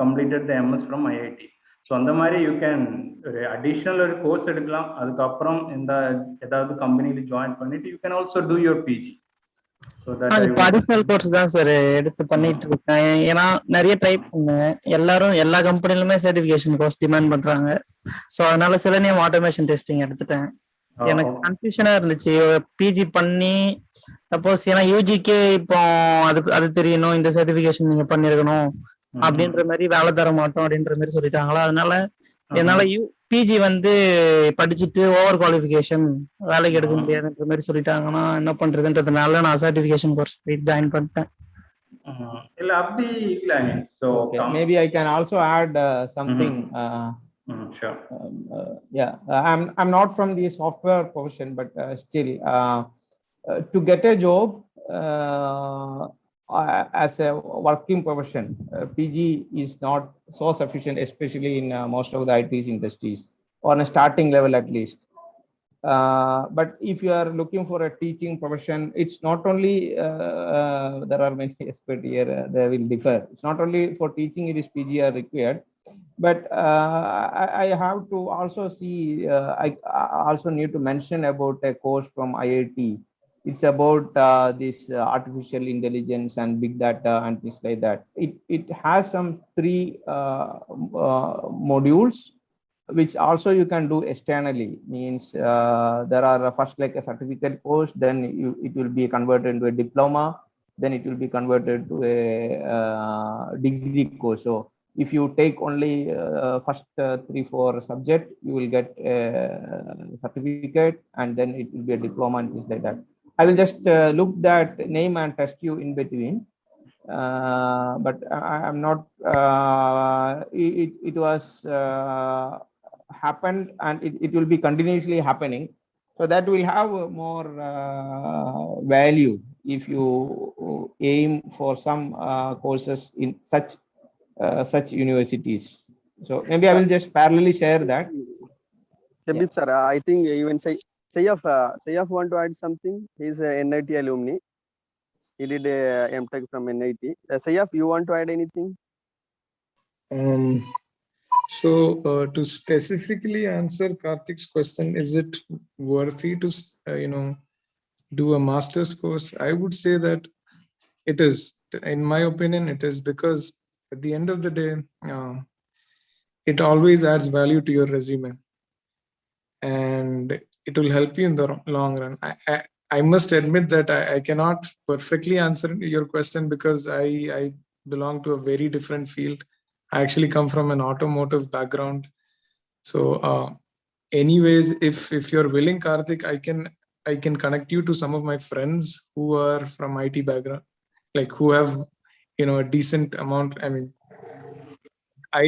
completed the MS from IIT. So அந்த மாதிரி யூ கேன் ஒரு அடிஷ்னல் ஒரு கோர்ஸ் எடுக்கலாம், அதுக்கப்புறம் இந்த ஏதாவது கம்பெனியில் ஜாயின் பண்ணிட்டு you can also do your PG. So that I இப்போ அடிஷனல் கோர்ஸ் தான் சார் எடுத்து பண்ணிட்டு இருக்கேன். ஏன்னா நிறைய ட்ரை பண்ணேன், எல்லாரும் எல்லா கம்பெனிலுமே சர்டிஃபிகேஷன் கோர்ஸ் டிமாண்ட் பண்றாங்க. ஸோ அதனால செலனியம் ஆட்டோமேஷன் டெஸ்டிங் எடுத்துட்டேன். எனக்கு கன்ஃபியூஷனா இருந்துச்சு பிஜி பண்ணி, சப்போஸ் ஏன்னா யூஜிக்கே இப்போ அது தெரியணும், இந்த சர்டிஃபிகேஷன் நீங்க பண்ணிருக்கணும் அப்படின்ற மாதிரி வேலை தர மாட்டோம் அப்படின்ற மாதிரி சொல்லிட்டாங்களா. அதனால என்னால பிஜி வந்து படிச்சுட்டு ஓவர் குவாலிஃபிகேஷன் வேலைக்கு எடுக்க முடியாதுன்ற மாதிரி சொல்லிட்டாங்கன்னா என்ன பண்றதுன்றதுனால நான் சர்டிஃபிகேஷன் கோர்ஸ் போய் ஜாயின் பண்ணிட்டேன். இல்ல அப்படி இல்ல. So maybe I can also add something. Sure. Yeah, I'm not from the software profession, but still to get a job as a working profession, PG is not so sufficient, especially in most of the IT's industries, on a starting level at least. But if you are looking for a teaching profession, it's not only there are many experts here, they will differ. It's not only for teaching it is PG are required, but I have to also see, I also need to mention about a course from IIT. It's about this artificial intelligence and big data and things like that. It has some 3 modules, which also you can do externally. Means there are first like a certificate course, then it will be converted into a diploma, then it will be converted to a degree course. So if you take only first 3-4 subject, you will get a certificate, and then it will be a diploma and things like that. I will just look that name and test you in between. But I'm not. It was happened, and it will be continuously happening. So that will have more value if you aim for some courses in such universities. So maybe I will just parallelly share that. Shabib sir, I think even Sayaf want to add something. He's a NIT alumni. He did a MTech from NIT. Sayaf, you want to add anything? So to specifically answer Karthik's question, is it worthy to do a master's course? I would say that it is. In my opinion, it is, because at the end of the day, it always adds value to your resume, and it will help you in the long run. I must admit that I cannot perfectly answer your question, because I belong to a very different field. I actually come from an automotive background. So anyways, if you're willing, Karthik, I can connect you to some of my friends who are from IT background, like who have a decent amount. I mean, I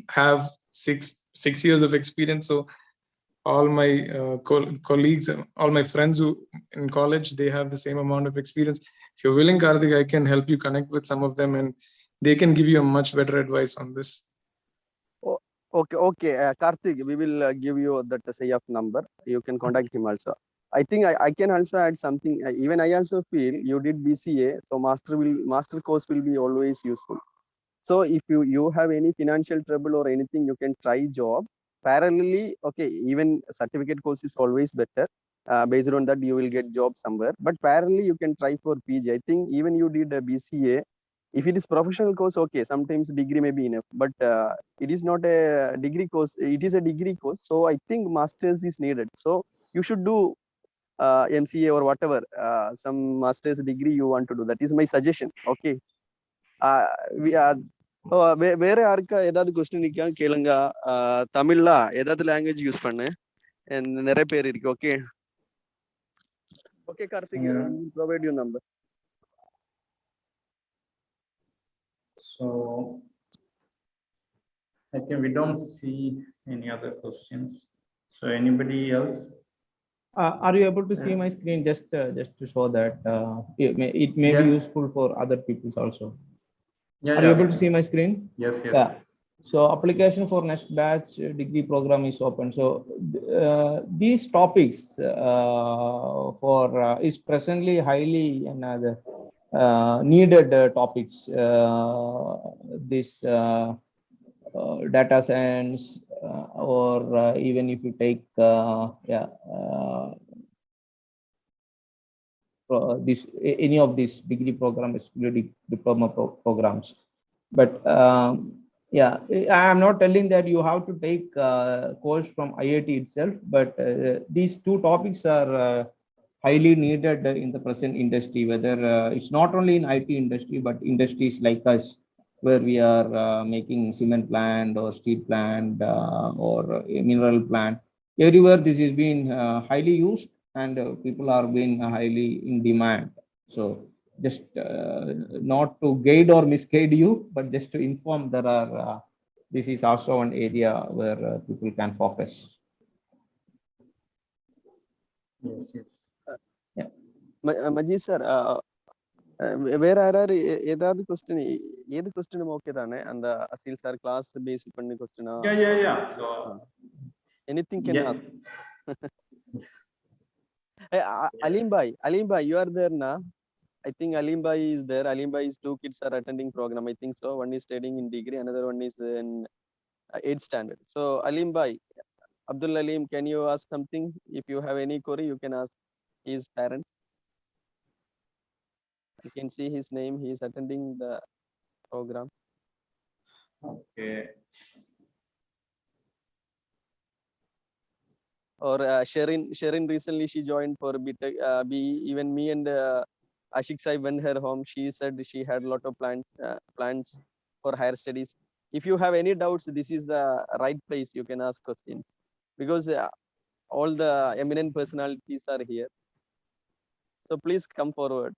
have six years of experience, so all my colleagues, all my friends who in college, they have the same amount of experience. If you're willing, Karthik, I can help you connect with some of them, and they can give you a much better advice on this. Okay. Karthik, we will give you that Sayaf number. You can contact him also. I think I can also add something. Even I also feel you did BCA, so master course will be always useful. So if you have any financial trouble or anything, you can try job parallelly. Okay, even certificate course is always better. Based on that, you will get job somewhere. But parallelly, you can try for PG. I think even you did a BCA. If it is professional course, okay, sometimes degree may be enough. But it is not a degree course. It is a degree course. So I think masters is needed. So you should do MCA or whatever, some master's degree you want to do. That is my suggestion. Okay. வேற யாருக்கா ஏதாவது question இருக்கா கேளுங்க. தமிழ்ல ஏதாவது language use பண்ணு, நிறைய பேர் இருக்கு. Okay Karthik, provide you number. So I think we don't see any other questions. So anybody else? Are you able to see my screen, just to show that it may be useful for other people also? Are you able to see my screen? Yes. Yeah. So application for next batch degree program is open. So these topics is presently highly needed topics. This data science, or even if you take any of these degree programs, especially diploma programs. But yeah, I am not telling that you have to take course from IIT itself, but these two topics are highly needed in the present industry, whether it's not only in IT industry, but industries like us, where we are making cement plant or steel plant or a mineral plant. Everywhere this is being highly used, and people are being highly in demand. So just not to guide or misguide you, but just to inform there are this is also an area where people can focus. Yes, yes. Majid sir, வேற யாராரு ஏதாவது question ஏது question okay தானே அந்த Aseel sir class base பண்ணி கொஸ்டினா Yeah. So anything can yeah. ask Alim bhai you are there na? I think Alim bhai is there. Alim bhai's two kids are attending program, I think so. One is studying in degree, another one is in 8th standard. So Alim bhai, Abdul Alim, can you ask something? If you have any query, you can ask his parent. You can see his name. He is attending the program. Okay. Or Sherin recently she joined for BTech, BE. Even me and Ashik Sai went her home. She said she had a lot of plans for higher studies. If you have any doubts, this is the right place. You can ask questions because all the eminent personalities are here. So please come forward.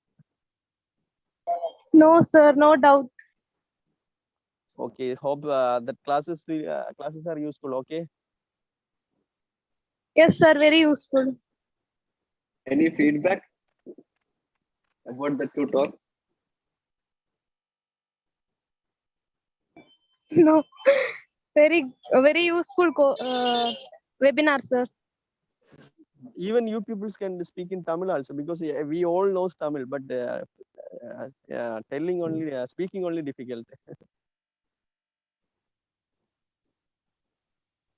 No, sir, no doubt. Okay, hope that classes are useful. Okay. Yes, sir, very useful. Any feedback about the two talks? No, very useful webinar, sir. Even you people can speak in Tamil also because we all know Tamil, but telling only, speaking only difficult.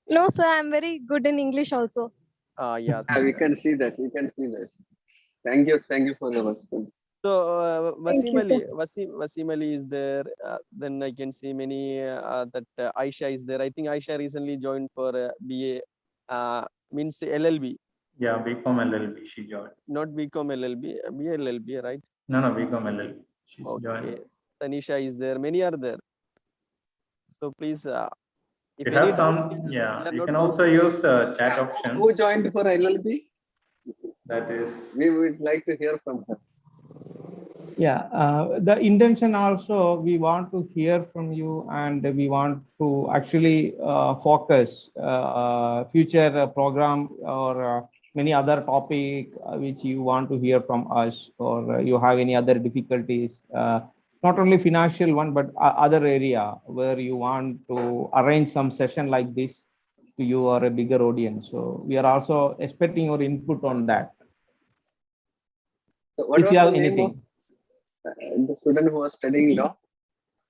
No, sir, I'm very good in English also. Yeah. Yeah, we can see that. We can see that. Thank you for the response. So Thank you, Wasim Ali is there. Then I can see many that Aisha is there. I think Aisha recently joined for BA, means LLB. Yeah, BCom LLB she joined. Not BCom LLB, BA LLB, right? No, BCom LLB. She's Okay. joined. Tanisha is there. Many are there. So please, if You any have doubts, some, yeah, we are you not can also posting. use chat option. Who joined for LLB? That is, We would like to hear from her. Yeah, the intention also, we want to hear from you, and we want to actually focus future program or many other topic which you want to hear from us, or you have any other difficulties, not only financial one, but other area where you want to arrange some session like this to you or a bigger audience. So we are also expecting your input on that. So what If was you the have name anything. of the student who was studying law?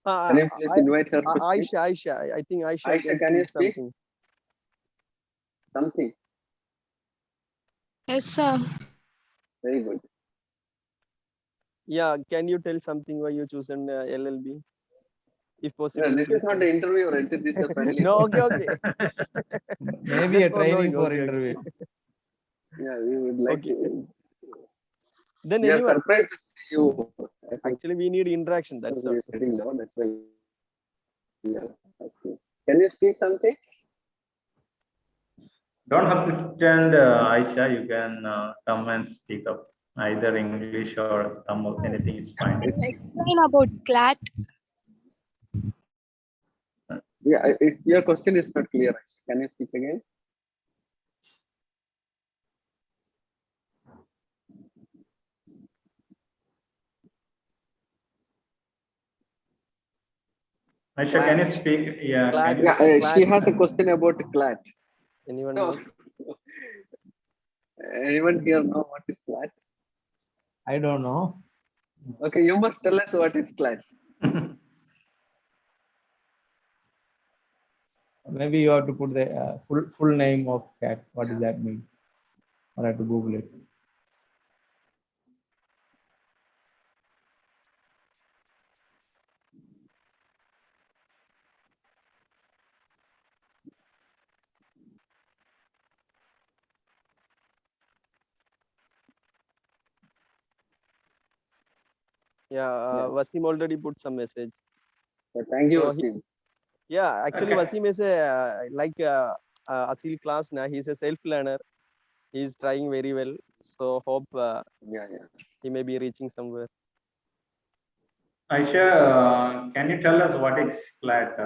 Can you please invite her to speak? Aisha, I think Aisha, Aisha, can you speak? something. Something. Yes, sir. Very good. Yeah, can you tell something why you chosen LLB? If possible. No, this is not the interview, right? This is a friendly. No, okay. Maybe Just a for training knowing, for okay. interview. Yeah, we would like Okay. to. Then We are anyone, surprised to see you. actually we need interaction. That's We all. are studying law. That's why we are asking. Can you speak something? don't assistant Aisha, you can come and speak up. Either English or Tamil, anything is fine. Explain about CLAT. Yeah, your question is not clear. Can you speak again? Aisha, can you speak? Yeah, Glad- can you Yeah, she has a question about CLAT. Anyone So, knows? anyone here know what is CLAT? I don't know. Okay, you must tell us what is CLAT. Maybe you have to put the full name of cat. What does that mean? Or I have to Google it. Yeah, Wasim already put some message. Thank you, So Wasim. yeah, actually Okay. Wasim is a Asil class now. He's a self-learner. He's trying very well. So hope Yeah. he may be reaching somewhere. Aisha, can you tell us what is flat?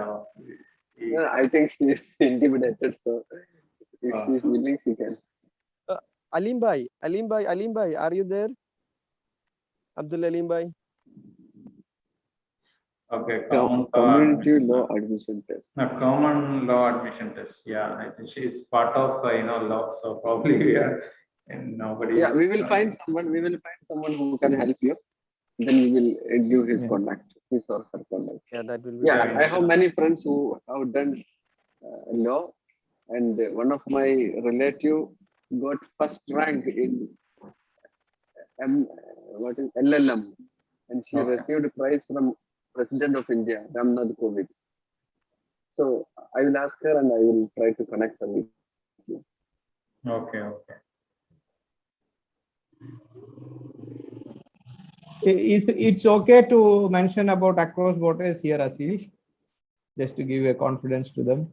Yeah, I think she is intimidated, so if she is willing, she can. Alim Bhai, are you there? Abdul Alim Bhai. Okay, common Community law admission test. common law admission test. Yeah, I think she is part of law, so probably we are and nobody. Yeah, we will find someone. We will find someone who can help you. Then we will give his contact, his or her contact. Yeah, that will be. Yeah, I have many friends who have done law, and one of my relative got first rank in LLM, and she received a prize from President of India, Ramnath Kovind. So I will ask her, and I will try to connect her with you. Okay. It's okay to mention about across borders here, Ashish, just to give a confidence to them.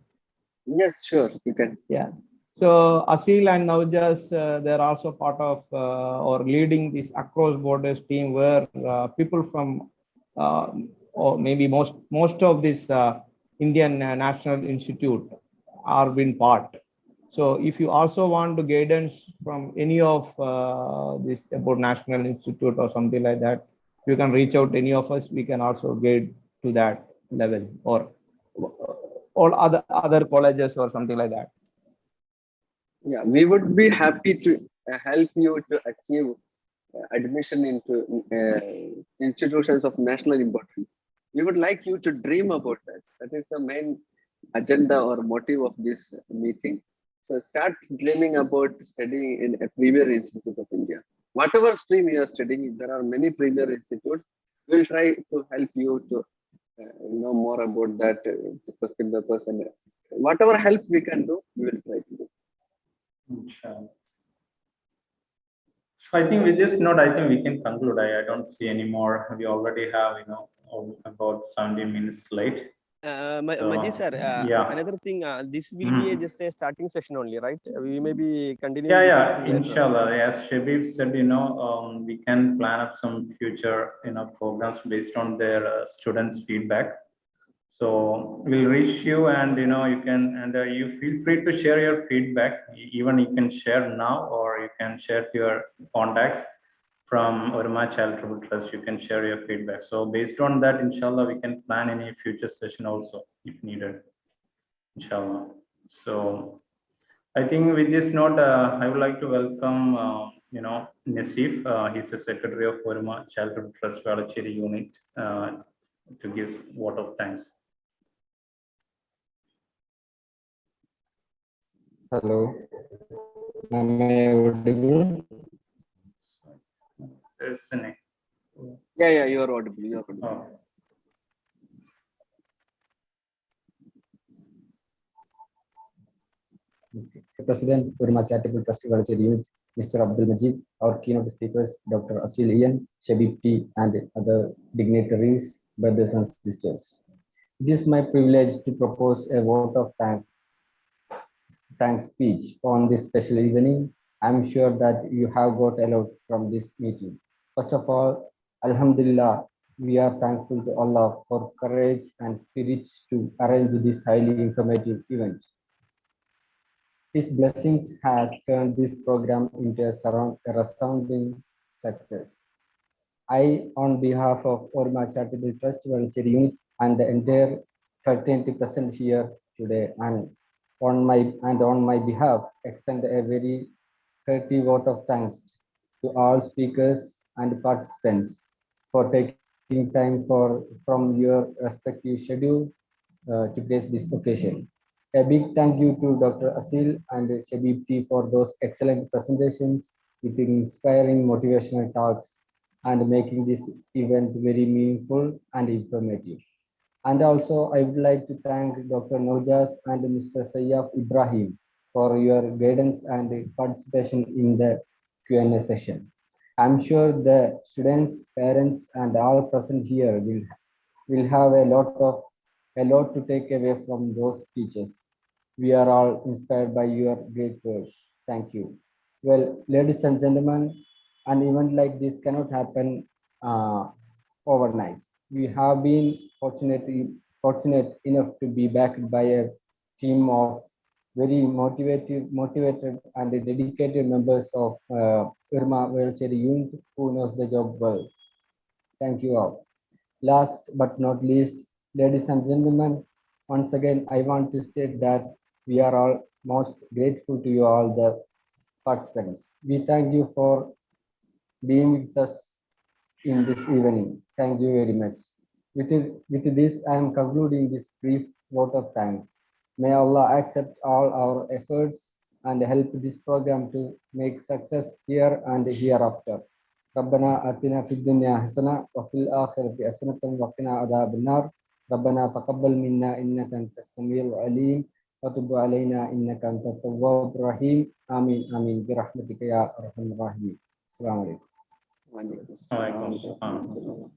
Yes, sure, you can. Yeah. So Asil and Navjas, they're also part of or leading this across borders team, where people from or maybe most of this Indian National Institute are been part. So if you also want the guidance from any of this about National Institute or something like that, you can reach out to any of us. We can also guide to that level, or all other colleges or something like that. Yeah, we would be happy to help you to achieve admission into institutions of national importance. We would like you to dream about that. That is the main agenda or motive of this meeting. So start dreaming about studying in a premier institute of India. Whatever stream you are studying, there are many premier institutes. We'll try to help you to know more about that question papers, and whatever help we can do, we will try to do. Inshallah. So I think with this note, I think we can conclude. I don't see any more. We already have, about 70 minutes late. Majid sir, yeah. another thing, this will be just a starting session only, right? We may be continuing. Yeah, inshallah. As Shabib said, we can plan up some future, programs based on their students' feedback. So we'll reach you, and you can, and you feel free to share your feedback. Even you can share now, or you can share your contacts from Oruma Charitable Trust. You can share your feedback. So based on that, inshallah, we can plan any future session also if needed. Inshallah. So I think with this note, I would like to welcome, Nasif. He's the secretary of Oruma Charitable Trust Velachery unit, to give vote of thanks. Hello, am I audible? Yeah, you are audible. You are audible. Okay. President, Oruma Charitable Trust Velachery Unit, Mr. Abdul Majid, our keynote speakers, Dr. Asil Ian, Shabib T, and other dignitaries, brothers and sisters. It is my privilege to propose a vote of thanks speech on this special evening. I'm sure that you have got a lot from this meeting. First of all, Alhamdulillah, we are thankful to Allah for courage and spirit to arrange this highly informative event. His blessings has turned this program into a resounding success. I, on behalf of Oruma Charitable Trust Velachery Unit and the entire fraternity present here today, and on my behalf, extend a very hearty vote of thanks to all speakers and participants for taking time from your respective schedule to grace this occasion. A big thank you to Dr. Asil and Shabib T for those excellent presentations with inspiring motivational talks and making this event very meaningful and informative. And also, I would like to thank Dr. Nojas and Mr. Sayyaf Ibrahim for your guidance and participation in the Q&A session. I'm sure the students, parents, and all present here will have a lot to take away from those speeches. We are all inspired by your great words. Thank you. Well, ladies and gentlemen, an event like this cannot happen overnight. We have been fortunate enough to be backed by a team of very motivated and dedicated members of Oruma Velachery unit who knows the job well. Thank you all. Last but not least, ladies and gentlemen, once again, I want to state that we are all most grateful to you all, the participants. We thank you for being with us in this evening. Thank you very much. With this, I am concluding this brief vote of thanks. May Allah accept all our efforts and help this program to make success here and hereafter. ربنا آتنا في الدنيا حسنة وفي الآخرة حسنة وقنا عذاب النار. ربنا تقبل منا إنك أنت السميع العليم وتب علينا إنك أنت التواب الرحيم. آمين آمين برحمتك يا أرحم الراحمين. السلام عليكم. Waalaikumsalam.